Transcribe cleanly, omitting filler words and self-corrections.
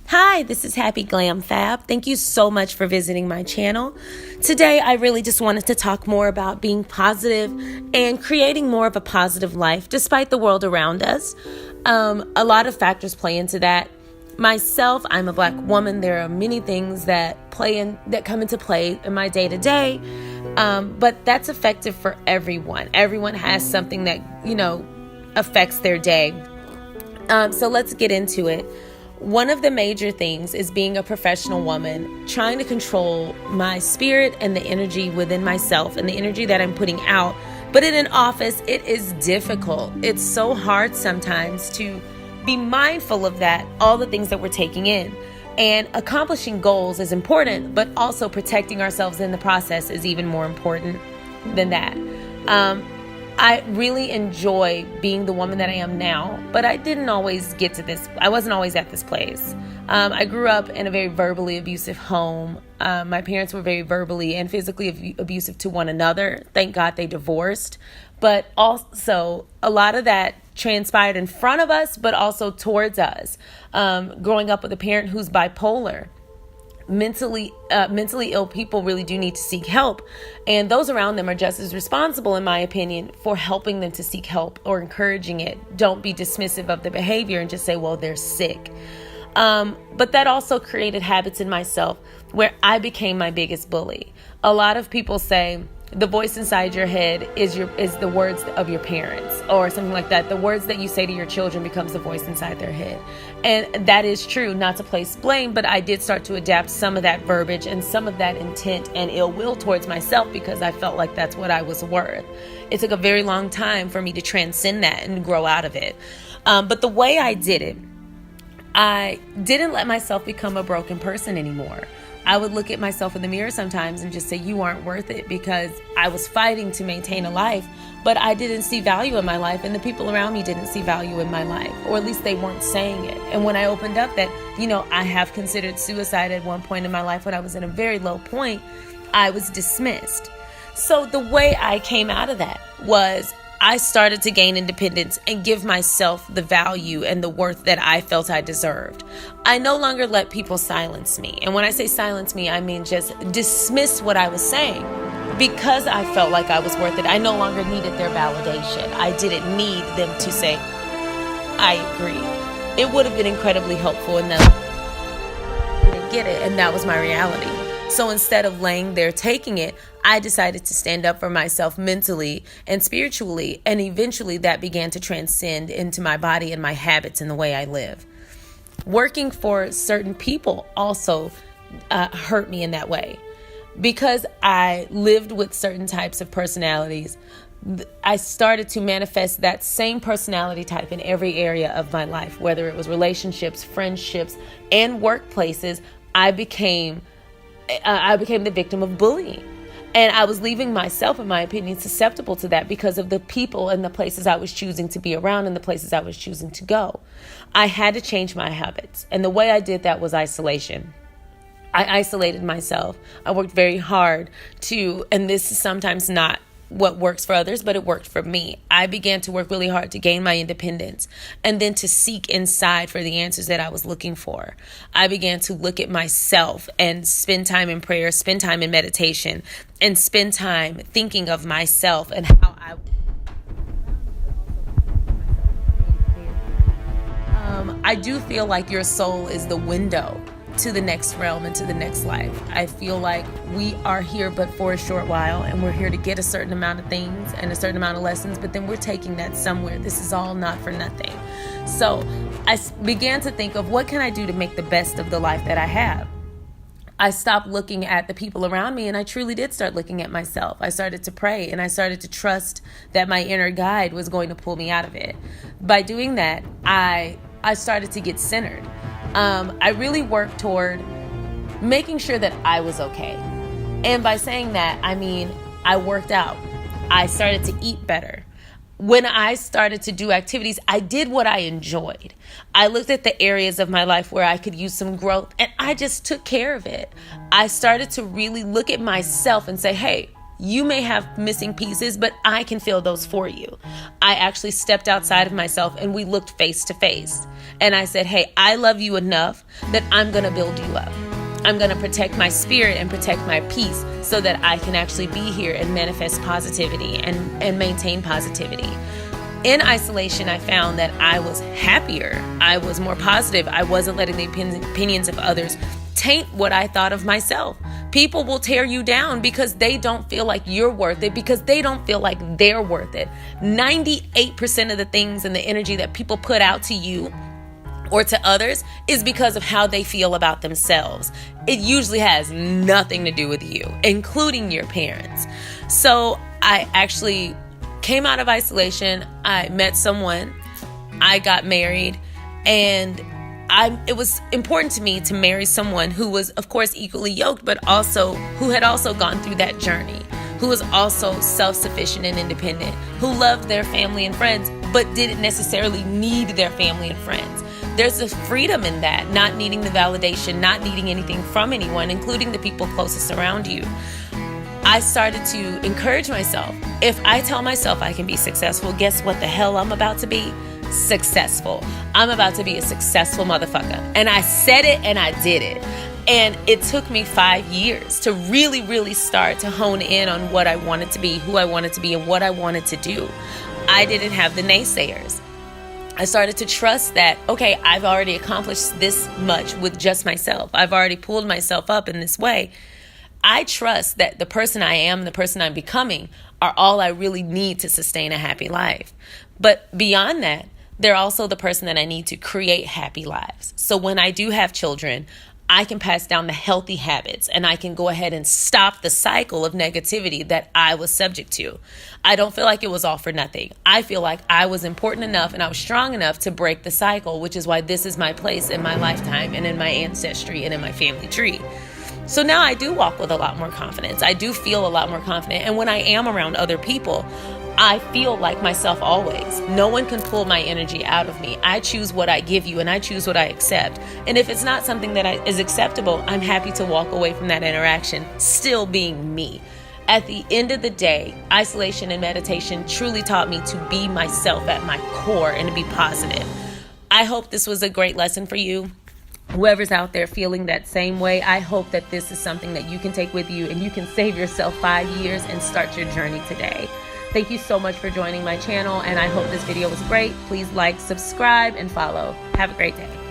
Hi, this is Happy Glam Fab. Thank you so much for visiting my channel. Today, I really just wanted to talk more about being positive and creating more of a positive life despite the world around us. A lot of factors play into that. Myself, I'm a Black woman. There are many things that come into play in my day to day, but that's effective for everyone. Everyone has something that affects their day. So let's get into it. One of the major things is being a professional woman, trying to control my spirit and the energy within myself and the energy that I'm putting out. But in an office, it is difficult. It's so hard sometimes to be mindful of that, all the things that we're taking in. And accomplishing goals is important, but also protecting ourselves in the process is even more important than that. I really enjoy being the woman that I am now, but I didn't always get to this. I wasn't always at this place. I grew up in a very verbally abusive home. My parents were very verbally and physically abusive to one another. Thank God they divorced. But also, a lot of that transpired in front of us, but also towards us. Growing up with a parent who's bipolar. Mentally ill people really do need to seek help, and those around them are just as responsible, in my opinion, for helping them to seek help or encouraging it. Don't be dismissive of the behavior and just say, well, they're sick. But that also created habits in myself where I became my biggest bully. A lot of people say the voice inside your head is the words of your parents or something like that. The words that you say to your children becomes the voice inside their head. And that is true, not to place blame, but I did start to adapt some of that verbiage and some of that intent and ill will towards myself because I felt like that's what I was worth. It took a very long time for me to transcend that and grow out of it. But the way I did it, I didn't let myself become a broken person anymore. I would look at myself in the mirror sometimes and just say, you aren't worth it, because I was fighting to maintain a life, but I didn't see value in my life, and the people around me didn't see value in my life, or at least they weren't saying it. And when I opened up that, I have considered suicide at one point in my life when I was in a very low point, I was dismissed. So the way I came out of that was I started to gain independence and give myself the value and the worth that I felt I deserved. I no longer let people silence me. And when I say silence me, I mean just dismiss what I was saying. Because I felt like I was worth it, I no longer needed their validation. I didn't need them to say, I agree. It would have been incredibly helpful, and I didn't get it, and that was my reality. So instead of laying there taking it, I decided to stand up for myself mentally and spiritually, and eventually that began to transcend into my body and my habits and the way I live. Working for certain people also hurt me in that way. Because I lived with certain types of personalities, I started to manifest that same personality type in every area of my life, whether it was relationships, friendships, and workplaces. I became the victim of bullying. And I was leaving myself, in my opinion, susceptible to that because of the people and the places I was choosing to be around and the places I was choosing to go. I had to change my habits. And the way I did that was isolation. I isolated myself. I worked very hard and this is sometimes not what works for others, but it worked for me. I began to work really hard to gain my independence and then to seek inside for the answers that I was looking for. I began to look at myself and spend time in prayer, spend time in meditation, and spend time thinking of myself and how I do feel like your soul is the window to the next realm and to the next life. I feel like we are here but for a short while, and we're here to get a certain amount of things and a certain amount of lessons, but then we're taking that somewhere. This is all not for nothing. So I began to think of, what can I do to make the best of the life that I have? I stopped looking at the people around me, and I truly did start looking at myself. I started to pray, and I started to trust that my inner guide was going to pull me out of it. By doing that, I started to get centered. I really worked toward making sure that I was okay. And by saying that, I mean, I worked out. I started to eat better. When I started to do activities, I did what I enjoyed. I looked at the areas of my life where I could use some growth, and I just took care of it. I started to really look at myself and say, hey, You may have missing pieces, but I can fill those for you. I actually stepped outside of myself and we looked face to face. And I said, hey, I love you enough that I'm going to build you up. I'm going to protect my spirit and protect my peace so that I can actually be here and manifest positivity and maintain positivity. In isolation, I found that I was happier. I was more positive. I wasn't letting the opinions of others taint what I thought of myself. People will tear you down because they don't feel like you're worth it, because they don't feel like they're worth it. 98% of the things and the energy that people put out to you or to others is because of how they feel about themselves. It usually has nothing to do with you, including your parents. So I actually came out of isolation. I met someone. I got married, and it was important to me to marry someone who was, of course, equally yoked, but also who had also gone through that journey, who was also self-sufficient and independent, who loved their family and friends, but didn't necessarily need their family and friends. There's a freedom in that, not needing the validation, not needing anything from anyone, including the people closest around you. I started to encourage myself. If I tell myself I can be successful, guess what the hell I'm about to be? Successful. I'm about to be a successful motherfucker. And I said it and I did it. And it took me 5 years to really, really start to hone in on what I wanted to be, who I wanted to be, and what I wanted to do. I didn't have the naysayers. I started to trust that, okay, I've already accomplished this much with just myself. I've already pulled myself up in this way. I trust that the person I am, the person I'm becoming, are all I really need to sustain a happy life. But beyond that, they're also the person that I need to create happy lives. So when I do have children, I can pass down the healthy habits and I can go ahead and stop the cycle of negativity that I was subject to. I don't feel like it was all for nothing. I feel like I was important enough and I was strong enough to break the cycle, which is why this is my place in my lifetime and in my ancestry and in my family tree. So now I do walk with a lot more confidence. I do feel a lot more confident. And when I am around other people, I feel like myself always. No one can pull my energy out of me. I choose what I give you and I choose what I accept. And if it's not something that is acceptable, I'm happy to walk away from that interaction, still being me. At the end of the day, isolation and meditation truly taught me to be myself at my core and to be positive. I hope this was a great lesson for you. Whoever's out there feeling that same way, I hope that this is something that you can take with you and you can save yourself 5 years and start your journey today. Thank you so much for joining my channel, and I hope this video was great. Please like, subscribe, and follow. Have a great day.